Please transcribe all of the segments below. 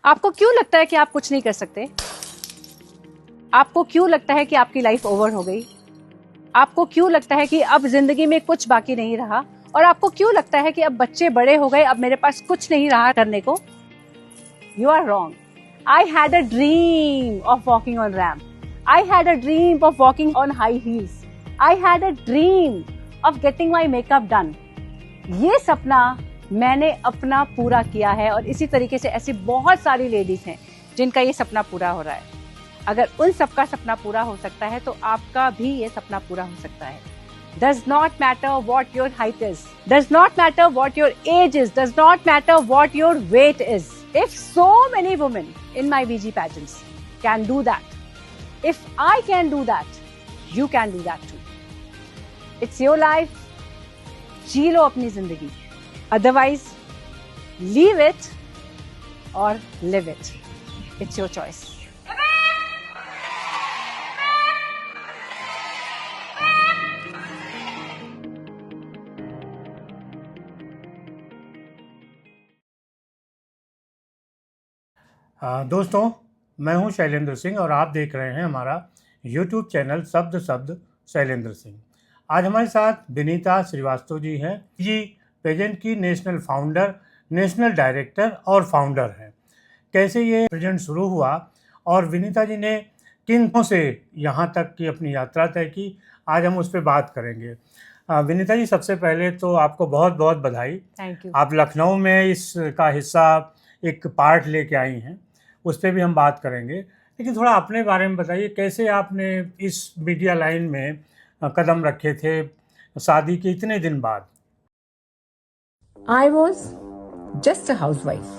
आपको क्यों लगता है कि आप कुछ नहीं कर सकते? आपको क्यों लगता है कि आपकी लाइफ ओवर हो गई? आपको क्यों लगता है कि अब जिंदगी में कुछ बाकी नहीं रहा? और आपको क्यों लगता है कि अब बच्चे बड़े हो गए, अब मेरे पास कुछ नहीं रहा करने को? You are wrong. I had a dream of walking on ramp. I had a dream of walking on high heels. I had a dream of getting my makeup done. ये सपना मैंने अपना पूरा किया है और इसी तरीके से ऐसी बहुत सारी लेडीज हैं जिनका ये सपना पूरा हो रहा है। अगर उन सबका सपना पूरा हो सकता है तो आपका भी ये सपना पूरा हो सकता है। Does not matter what your height is. Does not matter what your age is. Does not matter what your weight is. If so many women in my BG pageants can do that, if I can do that, you can do that too. It's your life. जी लो अपनी जिंदगी. Otherwise, leave it or live it. It's your choice. दोस्तों, मैं हूं शैलेंद्र सिंह और आप देख रहे हैं हमारा YouTube चैनल शब्द शब्द शैलेंद्र सिंह। आज हमारे साथ विनीता श्रीवास्तव जी हैं। जी पेजेंट की नेशनल फाउंडर, नेशनल डायरेक्टर और फाउंडर हैं। कैसे ये पेजेंट शुरू हुआ और विनीता जी ने किन से यहाँ तक की अपनी यात्रा तय की, आज हम उस पर बात करेंगे। विनीता जी, सबसे पहले तो आपको बहुत बहुत बधाई। Thank you. आप लखनऊ में इसका हिस्सा एक पार्ट लेके आई हैं, उस पर भी हम बात करेंगे, लेकिन थोड़ा अपने बारे में बताइए, कैसे आपने इस मीडिया लाइन में कदम रखे थे शादी के इतने दिन बाद? I was just a housewife,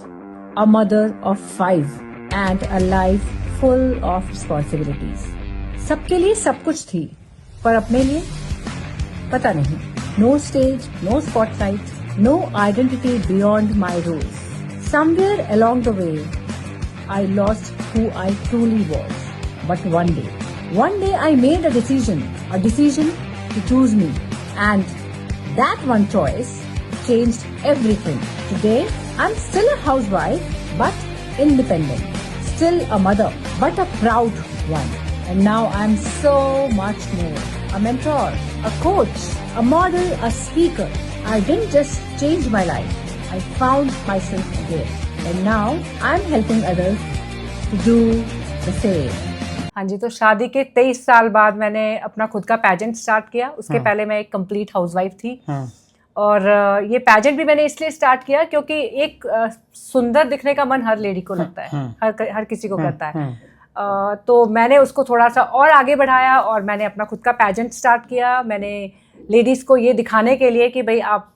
a mother of 5 and a life full of responsibilities. सबके लिए सब कुछ थी, पर अपने लिए पता नहीं. No stage, no spotlight, no identity beyond my rules. Somewhere along the way, I lost who I truly was. But one day I made a decision to choose me. And that one choice changed everything. Today, I'm still a housewife, but independent. Still a mother, but a proud one. And now I'm so much more. A mentor, a coach, a model, a speaker. I didn't just change my life. I found myself again. And now I'm helping others to do the same. हाँ जी, तो शादी के 23 साल बाद मैंने अपना खुद का पैजेंट स्टार्ट किया। उसके पहले मैं एक कंप्लीट हाउसवाइफ थी। और ये पैजेंट भी मैंने इसलिए स्टार्ट किया क्योंकि एक सुंदर दिखने का मन हर लेडी को लगता है, हर किसी को करता है। तो मैंने उसको थोड़ा सा और आगे बढ़ाया और मैंने अपना खुद का पैजेंट स्टार्ट किया। मैंने लेडीज़ को ये दिखाने के लिए कि भाई आप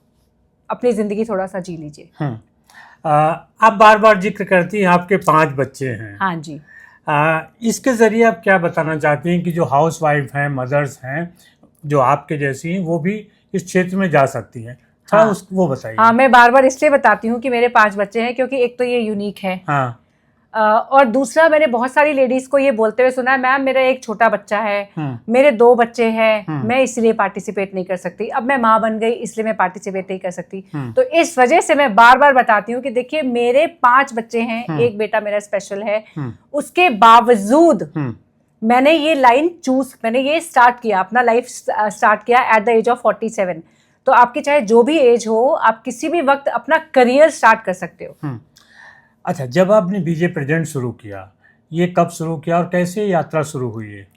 अपनी ज़िंदगी थोड़ा सा जी लीजिए। आप बार बार जिक्र करती हैं आपके 5 बच्चे हैं। हाँ जी। इसके ज़रिए आप क्या बताना चाहती हैं कि जो हाउस वाइफ हैं, मदर्स हैं, जो आपके जैसी हैं, वो भी इस क्षेत्र में जा सकती हैं? हाँ, वो बताइए। हाँ, मैं बार बार इसलिए बताती हूँ कि मेरे 5 बच्चे हैं क्योंकि एक तो ये यूनिक है। हाँ। और दूसरा, मैंने बहुत सारी लेडीज को ये बोलते हुए सुना है, मैम मेरा एक छोटा बच्चा है, मेरे 2 बच्चे हैं, मैं इसलिए पार्टिसिपेट नहीं कर सकती, अब मैं माँ बन गई इसलिए मैं पार्टिसिपेट नहीं कर सकती। तो इस वजह से मैं बार बार बताती हूँ कि देखिए मेरे 5 बच्चे हैं, एक बेटा मेरा स्पेशल है, उसके बावजूद मैंने ये स्टार्ट किया, अपना लाइफ स्टार्ट किया एट द एज ऑफ 47। तो आपकी चाहे जो भी एज हो, आप किसी भी वक्त अपना करियर स्टार्ट कर सकते हो। अच्छा, जब आपने बीजे प्रेजेंट शुरू किया, ये कब शुरू किया और कैसे यात्रा शुरू हुई है?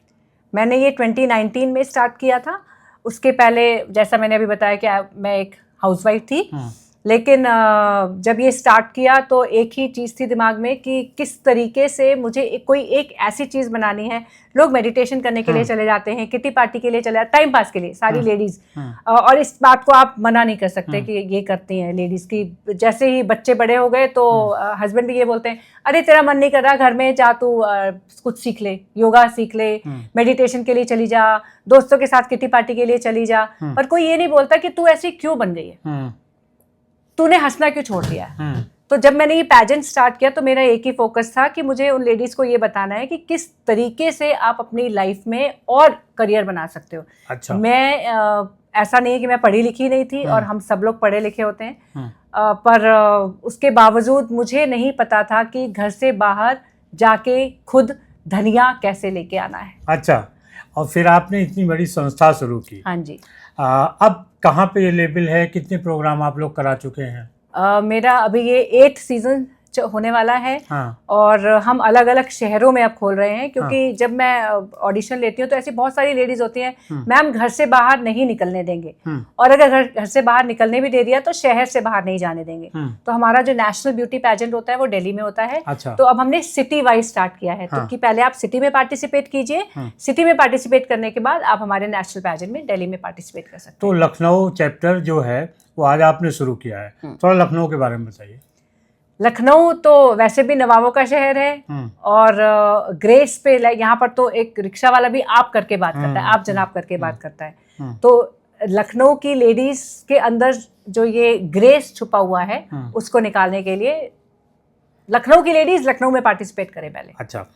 मैंने ये 2019 में स्टार्ट किया था। उसके पहले जैसा मैंने अभी बताया कि मैं एक हाउसवाइफ थी, लेकिन जब ये स्टार्ट किया तो एक ही चीज़ थी दिमाग में कि किस तरीके से मुझे कोई एक ऐसी चीज़ बनानी है। लोग मेडिटेशन करने के लिए चले जाते हैं, किटी पार्टी के लिए चले जाते, टाइम पास के लिए, सारी लेडीज़। और इस बात को आप मना नहीं कर सकते कि ये करती हैं लेडीज़ की। जैसे ही बच्चे बड़े हो गए तो हस्बैंड भी ये बोलते हैं, अरे तेरा मन नहीं कर रहा, घर में जा, तू कुछ सीख ले, योगा सीख ले, मेडिटेशन के लिए चली जा, दोस्तों के साथ किटी पार्टी के लिए चली जा। पर कोई ये नहीं बोलता कि तू ऐसी क्यों बन गई है, तूने हंसना क्यों छोड़ दिया। तो जब मैंने ये पैजेंट स्टार्ट किया तो मेरा एक ही फोकस था कि मुझे उन लेडीज को ये बताना है कि किस तरीके से आप अपनी लाइफ में और करियर बना सकते हो। अच्छा। मैं ऐसा नहीं है कि मैं पढ़ी लिखी नहीं थी, और हम सब लोग पढ़े लिखे होते हैं, उसके बावजूद मुझे नहीं पता था कि घर से बाहर जाके खुद धनिया कैसे लेके आना है। अच्छा, और फिर आपने इतनी बड़ी संस्था शुरू की। हाँ जी। अब कहाँ पे ये लेबल है, कितने प्रोग्राम आप लोग करा चुके हैं? मेरा अभी ये 8th सीजन होने वाला है। हाँ। और हम अलग अलग शहरों में अब खोल रहे हैं, क्योंकि जब मैं ऑडिशन लेती हूँ तो ऐसी बहुत सारी लेडीज होती हैं, मैम घर से बाहर नहीं निकलने देंगे, और अगर घर से बाहर निकलने भी दे दिया तो शहर से बाहर नहीं जाने देंगे। तो हमारा जो नेशनल ब्यूटी पैजेंट होता है वो दिल्ली में होता है। अच्छा। तो अब हमने सिटी वाइज स्टार्ट किया है। तो कि पहले आप सिटी में पार्टिसिपेट कीजिए, सिटी में पार्टिसिपेट करने के बाद आप हमारे नेशनल पैजेंट में दिल्ली में पार्टिसिपेट कर सकते हैं। तो लखनऊ चैप्टर जो है वो आज आपने शुरू किया है, थोड़ा लखनऊ के बारे में बताइए। लखनऊ तो वैसे भी नवाबों का शहर है, और ग्रेस पे यहाँ पर तो एक रिक्शा वाला भी आप करके बात करता है, आप जनाब करके बात करता है। तो लखनऊ की लेडीज के अंदर जो ये ग्रेस छुपा हुआ है उसको निकालने के लिए लखनऊ की लेडीज लखनऊ में पार्टिसिपेट करें पहले। अच्छा,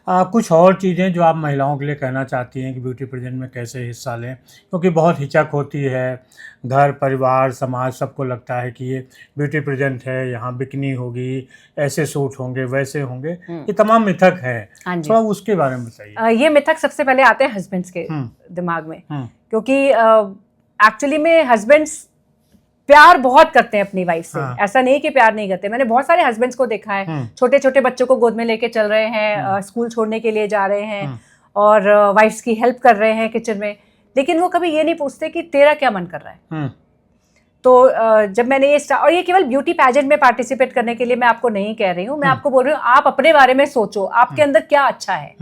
कुछ और चीज़ें जो आप महिलाओं के लिए कहना चाहती हैं कि ब्यूटी पेजेंट में कैसे हिस्सा लें, क्योंकि बहुत हिचक होती है, घर परिवार समाज सबको लगता है कि ये ब्यूटी पेजेंट है, यहाँ बिकनी होगी, ऐसे सूट होंगे वैसे होंगे, ये तमाम मिथक है। थोड़ा उसके बारे में बताइए। ये मिथक सबसे पहले आते हैं हस्बैंड्स के दिमाग में, क्योंकि एक्चुअली में हस्बैंड्स प्यार बहुत करते हैं अपनी वाइफ से। ऐसा नहीं कि प्यार नहीं करते। मैंने बहुत सारे हस्बैंड्स को देखा है, छोटे छोटे बच्चों को गोद में लेके चल रहे हैं, स्कूल छोड़ने के लिए जा रहे हैं, और वाइफ्स की हेल्प कर रहे हैं किचन में, लेकिन वो कभी ये नहीं पूछते कि तेरा क्या मन कर रहा है। तो जब मैंने ये और ये केवल ब्यूटी पैजेंट में पार्टिसिपेट करने के लिए मैं आपको नहीं कह रही हूँ, मैं आपको बोल रही हूँ आप अपने बारे में सोचो, आपके अंदर क्या अच्छा है,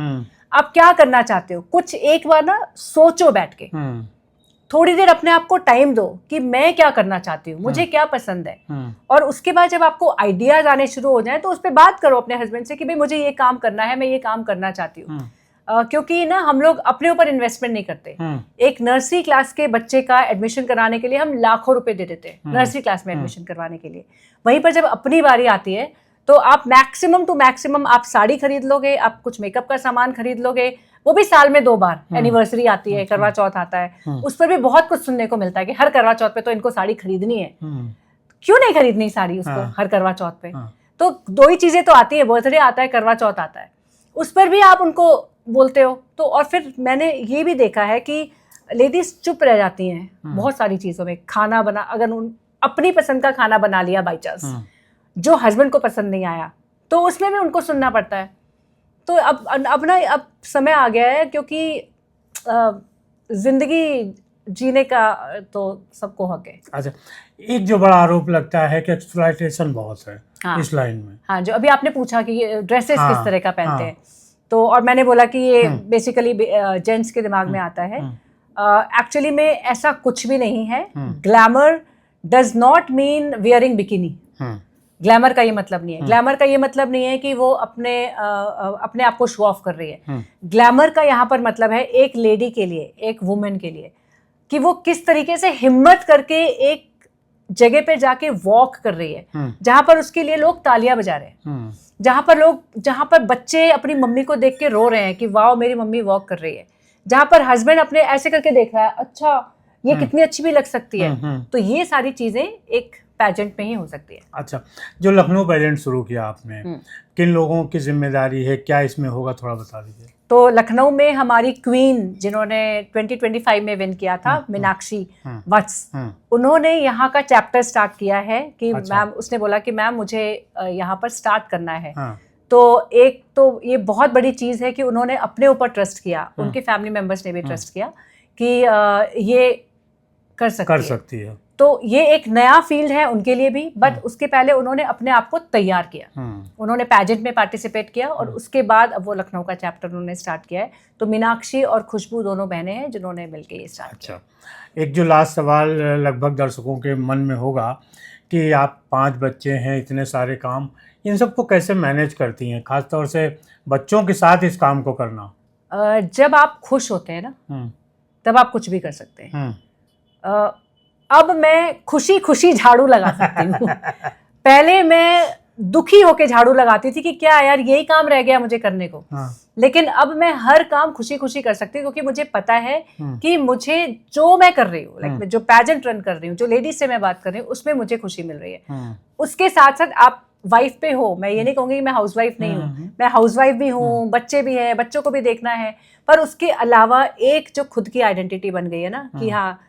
आप क्या करना चाहते हो, कुछ एक बार ना सोचो बैठ के, थोड़ी देर अपने आप को टाइम दो कि मैं क्या करना चाहती हूँ, मुझे क्या पसंद है। और उसके बाद जब आपको आइडियाज आने शुरू हो जाए तो उस पर बात करो अपने हस्बैंड से कि भाई मुझे ये काम करना है, मैं ये काम करना चाहती हूँ। क्योंकि ना हम लोग अपने ऊपर इन्वेस्टमेंट नहीं करते। एक नर्सरी क्लास के बच्चे का एडमिशन कराने के लिए हम लाखों रुपए दे देते हैं नर्सरी क्लास में एडमिशन करवाने के लिए। वहीं पर जब अपनी बारी आती है तो आप मैक्सिमम टू मैक्सिमम आप साड़ी खरीद लोगे, आप कुछ मेकअप का सामान खरीद लोगे, वो भी साल में 2 बार, एनिवर्सरी आती है, करवा चौथ आता है, उस पर भी बहुत कुछ सुनने को मिलता है कि हर करवा चौथ पे तो इनको साड़ी खरीदनी है। क्यों नहीं खरीदनी साड़ी उसको हर करवा चौथ पे? तो 2 ही चीजें तो आती है, बर्थडे आता है, करवा चौथ आता है, उस पर भी आप उनको बोलते हो। तो और फिर मैंने ये भी देखा है कि लेडीज चुप रह जाती हैं बहुत सारी चीजों में। खाना बना, अगर उन अपनी पसंद का खाना बना लिया बाई चांस, जो हस्बैंड को पसंद नहीं आया, तो उसमें भी उनको सुनना पड़ता है। तो अब समय आ गया है, क्योंकि जिंदगी जीने का तो सबको हक है। अच्छा, एक जो बड़ा आरोप लगता है कि एक्सप्लॉयटेशन बहुत है इस लाइन में। हाँ, जो अभी आपने पूछा कि ये ड्रेसेस किस तरह का पहनते हैं, तो और मैंने बोला कि ये बेसिकली जेंट्स के दिमाग में आता है। एक्चुअली में ऐसा कुछ भी नहीं है। Glamour does not mean wearing bikini. Glamour का ये मतलब नहीं है। ग्लैमर का ये मतलब नहीं है कि वो अपने आप को शो ऑफ कर रही है। ग्लैमर का यहाँ पर मतलब है एक लेडी के लिए, एक वुमेन के लिए, कि वो किस तरीके से हिम्मत करके एक जगह पे जाके वॉक कर रही है, जहां पर उसके लिए लोग तालियां बजा रहे हैं, जहां पर बच्चे अपनी मम्मी को देख के रो रहे हैं कि वाह मेरी मम्मी वॉक कर रही है, जहां पर हस्बैंड अपने ऐसे करके देख रहा है, अच्छा ये कितनी अच्छी भी लग सकती है। तो ये सारी चीजें एक पैजेंट में ही हो सकती है। अच्छा, जो लखनऊ पैजेंट शुरू किया आपने, किन लोगों की जिम्मेदारी है, क्या इसमें होगा, थोड़ा बता दीजिए। तो लखनऊ में हमारी क्वीन जिन्होंने 2025 में विन किया था, मीनाक्षी वत्स, उन्होंने यहाँ का चैप्टर स्टार्ट किया है कि मैम, उसने बोला कि मैम मुझे यहाँ पर स्टार्ट करना है। तो एक तो ये बहुत बड़ी चीज़ है कि उन्होंने अपने ऊपर ट्रस्ट किया, उनके फैमिली मेंबर्स ने भी ट्रस्ट किया कि ये कर सकती है। तो ये एक नया फील्ड है उनके लिए भी, बट उसके पहले उन्होंने अपने आप को तैयार किया। उन्होंने पैजेंट में पार्टिसिपेट किया और उसके बाद अब वो लखनऊ का चैप्टर उन्होंने स्टार्ट किया है। तो मीनाक्षी और खुशबू दोनों बहनें हैं जिन्होंने मिलकर ये स्टार्ट किया। एक जो लास्ट सवाल लगभग दर्शकों के मन में होगा कि आप 5 बच्चे हैं, इतने सारे काम, इन सबको कैसे मैनेज करती हैं, खासतौर से बच्चों के साथ इस काम को करना? जब आप खुश होते हैं ना, तब आप कुछ भी कर सकते हैं। अब मैं खुशी खुशी झाड़ू लगा सकती हूँ। पहले मैं दुखी होके झाड़ू लगाती थी कि क्या यार यही काम रह गया मुझे करने को। हाँ। लेकिन अब मैं हर काम खुशी खुशी कर सकती हूँ, क्योंकि मुझे पता है कि मुझे जो मैं कर रही हूँ, लाइक जो पैजेंट रन कर रही हूँ, जो लेडीज से मैं बात कर रही हूँ, उसमें मुझे खुशी मिल रही है। उसके साथ साथ आप वाइफ पे हो, मैं ये नहीं कहूंगी कि मैं हाउसवाइफ नहीं हूँ, मैं हाउसवाइफ भी हूँ, बच्चे भी हैं, बच्चों को भी देखना है, पर उसके अलावा एक जो खुद की आइडेंटिटी बन गई है ना कि हाँ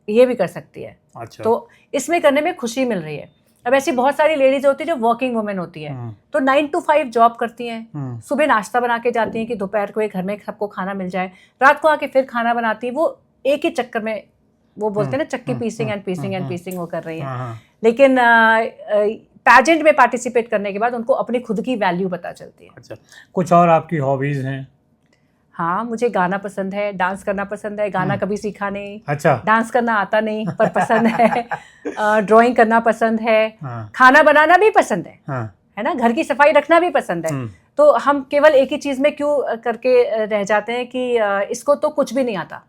ये भी कर सकती है। अच्छा। तो इसमें करने में खुशी मिल रही है। अब ऐसी बहुत सारी लेडीज होती है जो वर्किंग वुमेन होती है, तो 9 to 5 जॉब करती हैं, सुबह नाश्ता बना के जाती हैं कि दोपहर को एक घर में सबको खाना मिल जाए, रात को आके फिर खाना बनाती है। वो एक ही चक्कर में, वो बोलते हैं ना चक्की पीसिंग एंड पीसिंग वो कर रही है। लेकिन पैजेंट में पार्टिसिपेट करने के बाद उनको अपनी खुद की वैल्यू पता चलती है। अच्छा, कुछ और आपकी हॉबीज हैं? हाँ, मुझे गाना पसंद है, डांस करना पसंद है। गाना कभी सीखा नहीं, अच्छा, डांस करना आता नहीं, पर पसंद है। ड्राइंग करना पसंद है, हाँ। खाना बनाना भी पसंद है, हाँ। है ना, घर की सफाई रखना भी पसंद है। तो हम केवल एक ही चीज में क्यों करके रह जाते हैं कि इसको तो कुछ भी नहीं आता।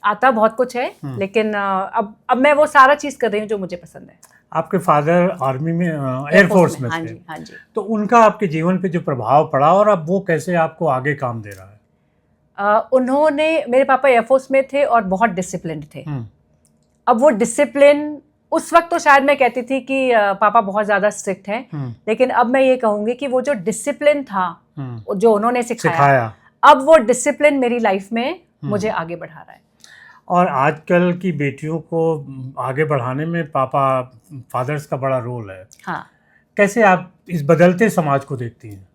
आता बहुत कुछ है, लेकिन अब मैं वो सारा चीज कर रही हूँ जो मुझे पसंद है। आपके फादर आर्मी में, एयरफोर्स में हाँ थे। जी, हाँ जी। तो उनका आपके जीवन पे जो प्रभाव पड़ा और अब वो कैसे आपको आगे काम दे रहा है? उन्होंने, मेरे पापा एयरफोर्स में थे और बहुत डिसिप्लिन्ड थे। अब वो डिसिप्लिन, उस वक्त तो शायद मैं कहती थी कि पापा बहुत ज़्यादा स्ट्रिक्ट हैं, लेकिन अब मैं ये कहूँगी कि वो जो डिसिप्लिन था जो उन्होंने सिखाया, अब वो डिसिप्लिन मेरी लाइफ में मुझे आगे बढ़ा रहा है। और आजकल की बेटियों को आगे बढ़ाने में पापा, फादर्स का बड़ा रोल है। हाँ। कैसे आप इस बदलते समाज को देखती हैं?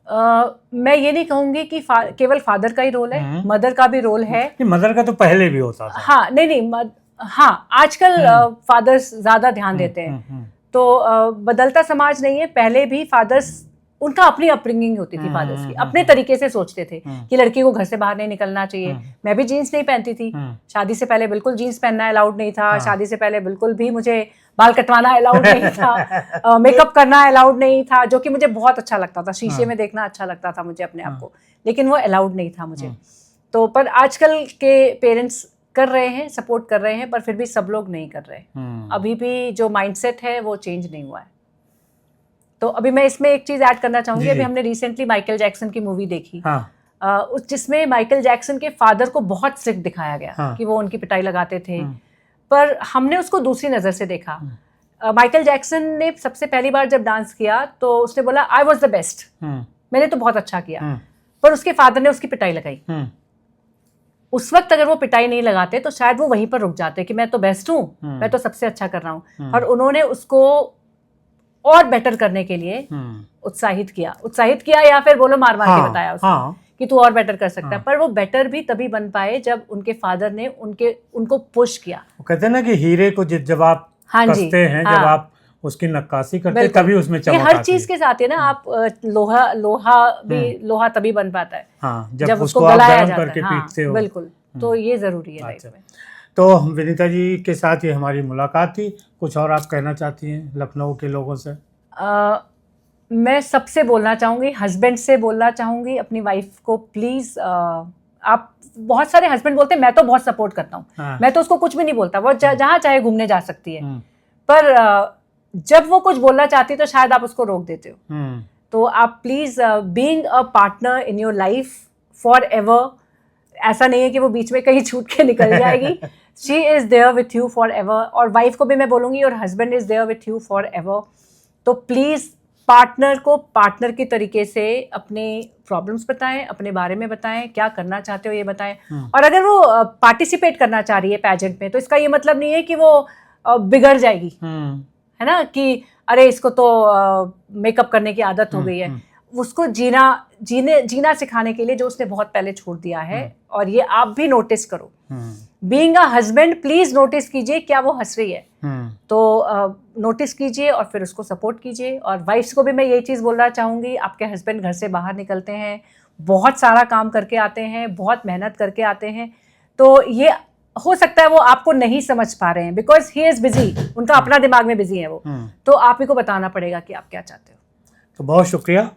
मैं ये नहीं कहूँगी कि केवल फादर का ही रोल है, मदर का भी रोल है। मदर का तो पहले भी होता था। हाँ, नहीं, हाँ, आजकल फादर्स ज़्यादा ध्यान देते हैं। तो बदलता समाज नहीं है, पहले भी फादर्स, उनका अपनी अपब्रिंगिंग होती थी फादर्स की, अपने तरीके से सोचते थे कि लड़की को घर से बाहर नहीं निकलना चाहिए। मैं भी जीन्स नहीं पहनती थी, शादी से पहले बिल्कुल जीन्स पहनना अलाउड नहीं था, शादी से पहले बिल्कुल भी मुझे बाल कटवाना अलाउड नहीं था, मेकअप करना अलाउड नहीं था, जो कि मुझे बहुत अच्छा लगता था, शीशे में देखना अच्छा लगता था मुझे अपने आप को, लेकिन वो अलाउड नहीं था मुझे। तो पर आजकल के पेरेंट्स कर रहे हैं, सपोर्ट कर रहे हैं, पर फिर भी सब लोग नहीं कर रहे। अभी भी जो माइंडसेट है वो चेंज नहीं हुआ है। तो अभी मैं इसमें एक चीज ऐड करना चाहूंगी। अभी हमने रिसेंटली माइकल जैक्सन की मूवी देखी, जिसमें माइकल जैक्सन के फादर को बहुत स्ट्रिक्ट दिखाया गया कि वो उनकी पिटाई लगाते थे, पर हमने उसको दूसरी नजर से देखा। माइकल जैक्सन ने सबसे पहली बार जब डांस किया तो उसने बोला आई वॉज द बेस्ट, मैंने तो बहुत अच्छा किया, पर उसके फादर ने उसकी पिटाई लगाई। उस वक्त अगर वो पिटाई नहीं लगाते तो शायद वो वहीं पर रुक जाते कि मैं तो बेस्ट हूँ, मैं तो सबसे अच्छा कर रहा हूँ, और उन्होंने उसको और बेटर करने के लिए उत्साहित किया या फिर बोलो मार मार के बताया उसको कि तू और बेटर कर सकता है। पर वो बेटर भी तभी बन पाए जब उनके फादर ने उनको पुश किया। वो कहते हैं ना कि हीरे को जब आप कसते हैं, जब आप उसकी नक्काशी करते हैं, तभी उसमें चमक आती है। हर चीज के साथ है ना, आप लोहा तभी बन पाता है जब उसको गलाया जाता है। पीटते हो। बिल्कुल, तो ये जरूरी है लाइफ में। तो विनीता जी के साथ ये हमारी मुलाकात थी। कुछ और आप कहना चाहती हैं लखनऊ के लोगों से? मैं सबसे बोलना चाहूँगी, हस्बैंड से बोलना चाहूँगी, अपनी वाइफ को प्लीज़, आप, बहुत सारे हस्बैंड बोलते हैं मैं तो बहुत सपोर्ट करता हूँ, मैं तो उसको कुछ भी नहीं बोलता, वो जहाँ चाहे घूमने जा सकती है, पर जब वो कुछ बोलना चाहती है तो शायद आप उसको रोक देते हो। तो आप please, being a partner in your life for ever, ऐसा नहीं है कि वो बीच में कहीं छूट के निकल जाएगी। She is there with you forever. और वाइफ को भी मैं बोलूँगी और husband is there with you forever. तो प्लीज़ पार्टनर को पार्टनर के तरीके से अपने प्रॉब्लम्स बताएं, अपने बारे में बताएं, क्या करना चाहते हो ये बताएं। और अगर वो पार्टिसिपेट करना चाह रही है पैजेंट में, तो इसका ये मतलब नहीं है कि वो बिगड़ जाएगी, है ना, कि अरे इसको तो मेकअप करने की आदत हो गई है। उसको जीना सिखाने के लिए जो उसने बहुत पहले छोड़ दिया है, और ये आप भी नोटिस करो। Being a husband, please notice कीजिए क्या वो हंस रही है, तो नोटिस कीजिए और फिर उसको सपोर्ट कीजिए। और वाइफ्स को भी मैं यही चीज़ बोलना चाहूँगी, आपके हस्बैंड घर से बाहर निकलते हैं, बहुत सारा काम करके आते हैं, बहुत मेहनत करके आते हैं, तो ये हो सकता है वो आपको नहीं समझ पा रहे हैं, बिकॉज ही इज़ बिजी, उनका अपना दिमाग में बिजी है वो, तो आप ही को बताना पड़ेगा कि आप क्या चाहते हो। तो बहुत शुक्रिया,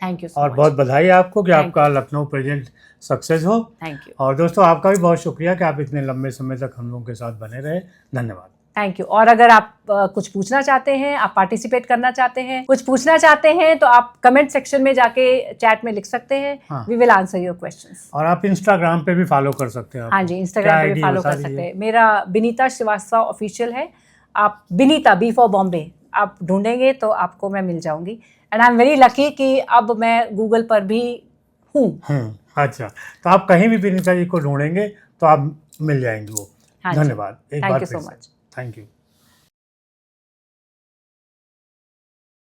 थैंक यू और बहुत बधाई आपको कि आपका लखनऊ प्रेजेंट सक्सेस हो। Thank you. और दोस्तों आपका भी बहुत शुक्रिया कि आप इतने लंबे समय तक हम लोगों के साथ बने रहे। धन्यवाद। Thank you. और अगर आप कुछ पूछना चाहते हैं, आप पार्टिसिपेट करना चाहते हैं, कुछ पूछना चाहते हैं, तो आप कमेंट सेक्शन में जाके चैट में लिख सकते हैं। We will answer your questions. और आप इंस्टाग्राम पे भी फॉलो कर सकते हैं। हाँ जी, इंस्टाग्राम पे भी फॉलो कर सकते हैं। मेरा बिनीता श्रीवास्तव ऑफिशियल है। आप बिनीता, बी फॉर बॉम्बे, आप ढूंढेंगे तो आपको मैं मिल जाऊंगी। And I am very lucky कि अब मैं गूगल पर भी हूँ। अच्छा, तो आप कहीं भी बिनीता जी को ढूंढेंगे तो आप मिल जाएंगे वो। हाँ, धन्यवाद एक बार थैंक यू फिर सो से। मच। Thank you.